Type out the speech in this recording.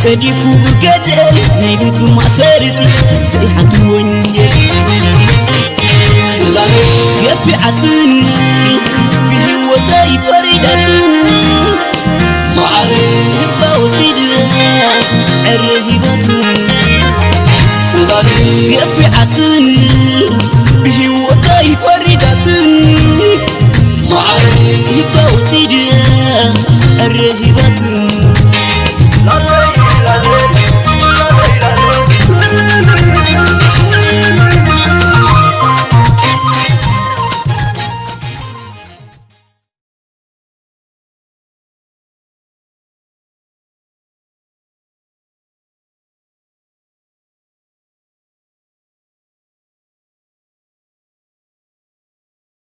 سديفو بقدل نيبك ما سرتي سيحة ونجل سلام يبي عطني بهوتي فريدتني معرف بوسيدها الرهيبتني سلام يبي عطني بهوتي فريدتني معرف بوسيدها الرهيبتني